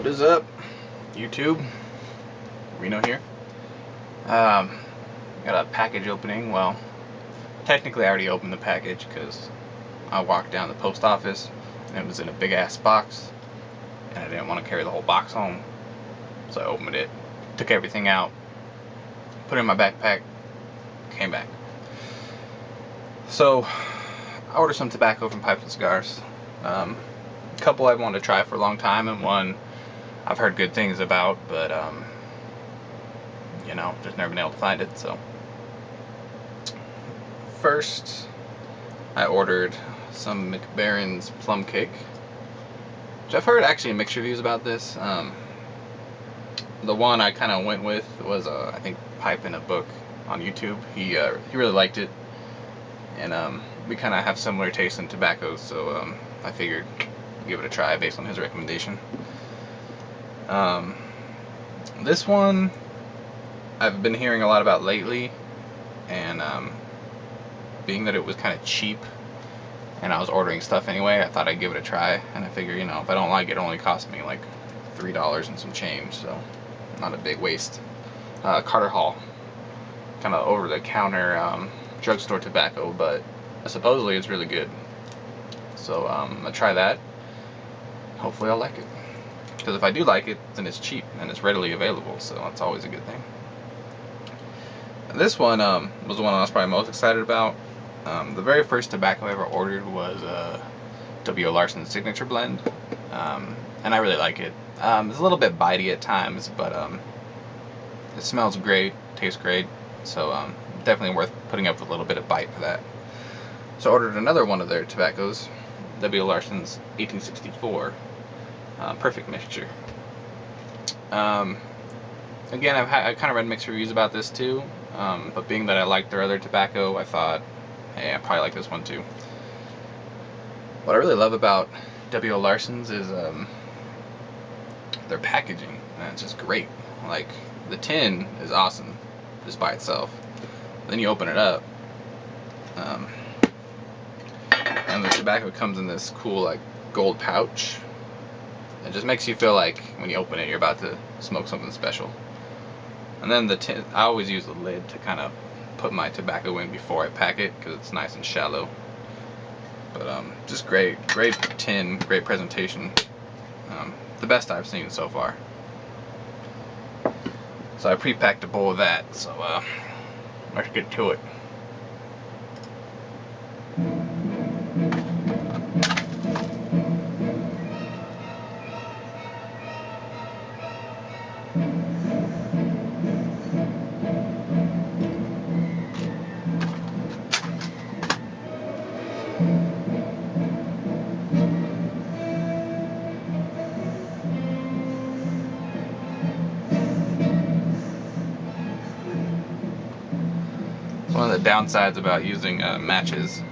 What is up, YouTube? Reno here. Got a package opening. Well, technically I already opened the package because I walked down the post office and it was in a big ass box and I didn't want to carry the whole box home. So I opened it, took everything out, put it in my backpack, came back. So I ordered some tobacco from Pipes and Cigars. A couple I've wanted to try for a long time, and one I've heard good things about, but just never been able to find it. So first I ordered some McBaron's Plum Cake, which I've heard actually mixed reviews about this. The one I kind of went with was I think Pipe in a Book on YouTube. He really liked it, and we kind of have similar tastes in tobaccos, so I figured give it a try based on his recommendation. This one I've been hearing a lot about lately, and being that it was kind of cheap and I was ordering stuff anyway, I thought I'd give it a try, and I figure, if I don't like it, it only cost me like $3 and some change, so not a big waste. Carter Hall, kind of over-the-counter drugstore tobacco, but supposedly it's really good. So I'm gonna try that. Hopefully I'll like it, because if I do like it, then it's cheap and it's readily available, so that's always a good thing. This one was the one I was probably most excited about. The very first tobacco I ever ordered was W. Larsen Signature Blend, and I really like it. It's a little bit bitey at times, but it smells great, tastes great, so definitely worth putting up with a little bit of bite for that. So I ordered another one of their tobaccos, W. Larsen's 1864, Perfect Mixture. Again, I've kind of read mixed reviews about this too, but being that I liked their other tobacco, I thought, hey, I probably like this one too. What I really love about W. Larsen's is their packaging, and it's just great. Like, the tin is awesome just by itself. Then you open it up, and the tobacco comes in this cool like gold pouch. It just makes you feel like when you open it, you're about to smoke something special. And then the tin, I always use the lid to kind of put my tobacco in before I pack it, because it's nice and shallow. But just great tin, great presentation. The best I've seen so far. So I pre-packed a bowl of that, so let's get to it. One of the downsides about using matches,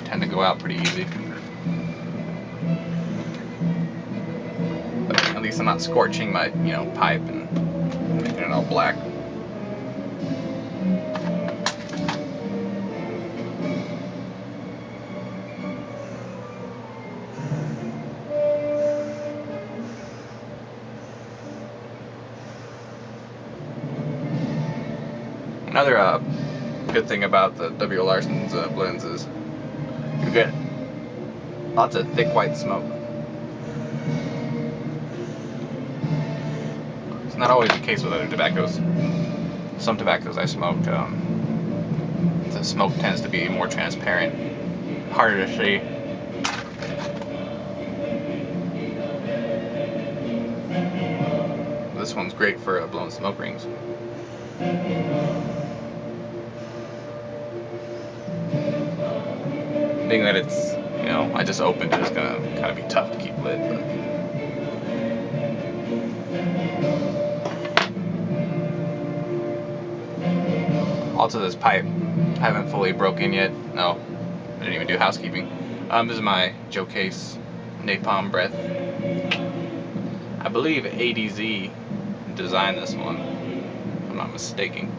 tend to go out pretty easy. But at least I'm not scorching my, pipe and making it all black. Another good thing about the W. Larsen's blends is you get lots of thick white smoke. It's not always the case with other tobaccos. Some tobaccos I smoke, the smoke tends to be more transparent, harder to see. This one's great for blowing smoke rings. Being that it's, I just opened it, it's gonna kind of be tough to keep lit, but also this pipe, I haven't fully broken yet. No, I didn't even do housekeeping. This is my Joe Case Napalm Breath. I believe ADZ designed this one, if I'm not mistaken.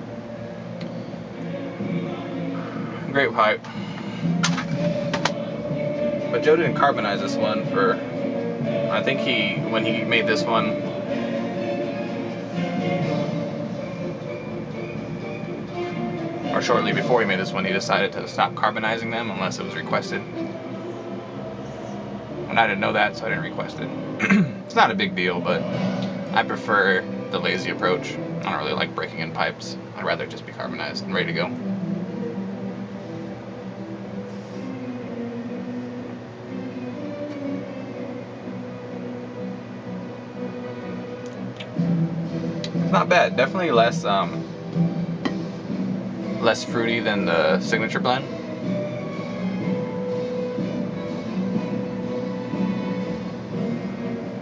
Great pipe. But Joe didn't carbonize this one for, I I think when he made this one, or shortly before he made this one, he decided to stop carbonizing them unless it was requested. And I didn't know that, so I didn't request it. It's not a big deal, but I prefer the lazy approach. I don't really like breaking in pipes. I'd rather just be carbonized and ready to go. It's not bad. Definitely less fruity than the signature blend.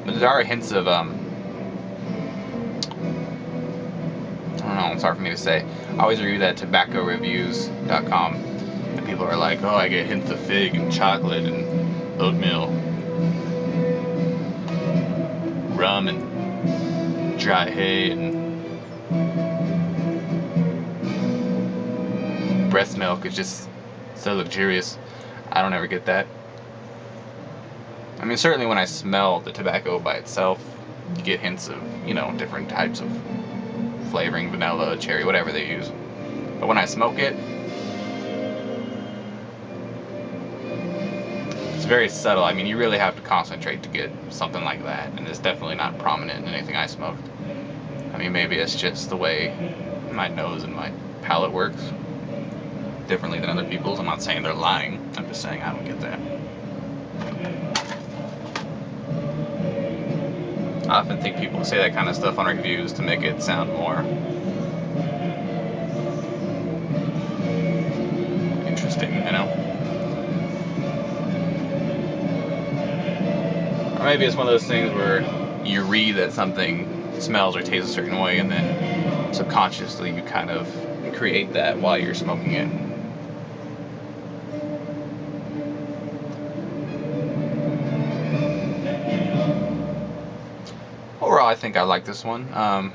But there are hints of I don't know, it's hard for me to say. I always review that tobaccoreviews.com, and people are like, oh, I get hints of fig and chocolate and oatmeal, rum and dry hay and breast milk. It's just so luxurious. I don't ever get that. I mean, certainly when I smell the tobacco by itself, you get hints of, you know, different types of flavoring, vanilla, cherry, whatever they use. But when I smoke it, it's very subtle. I mean, you really have to concentrate to get something like that, and it's definitely not prominent in anything I smoked. I mean, maybe it's just the way my nose and my palate works differently than other people's. I'm not saying they're lying. I'm just saying I don't get that. I often think people say that kind of stuff on reviews to make it sound more interesting, you know? Or maybe it's one of those things where you read that something smells or tastes a certain way, and then subconsciously you kind of create that while you're smoking it. Overall, I think I like this one. I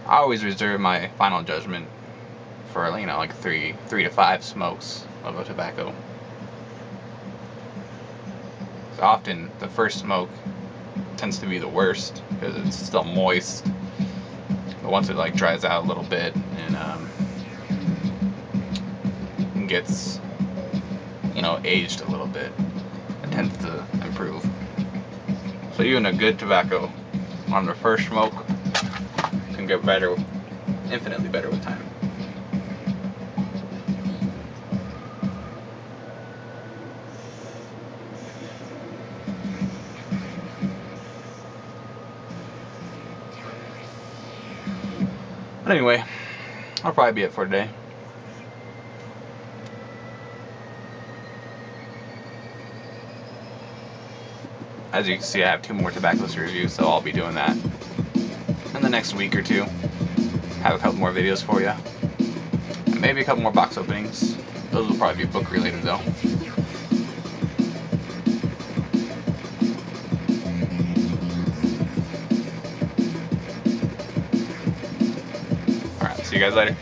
always reserve my final judgment for, you know, like three to five smokes of a tobacco. So often the first smoke tends to be the worst because it's still moist, but once it like dries out a little bit and gets, you know, aged a little bit, it tends to improve. So even a good tobacco on the first smoke can get better, infinitely better with time. But anyway, that'll probably be it for today. As you can see, I have 2 more tobaccos to review, so I'll be doing that in the next week or 2. Have a couple more videos for you. And maybe a couple more box openings. Those will probably be book related though. Alright, see you guys later.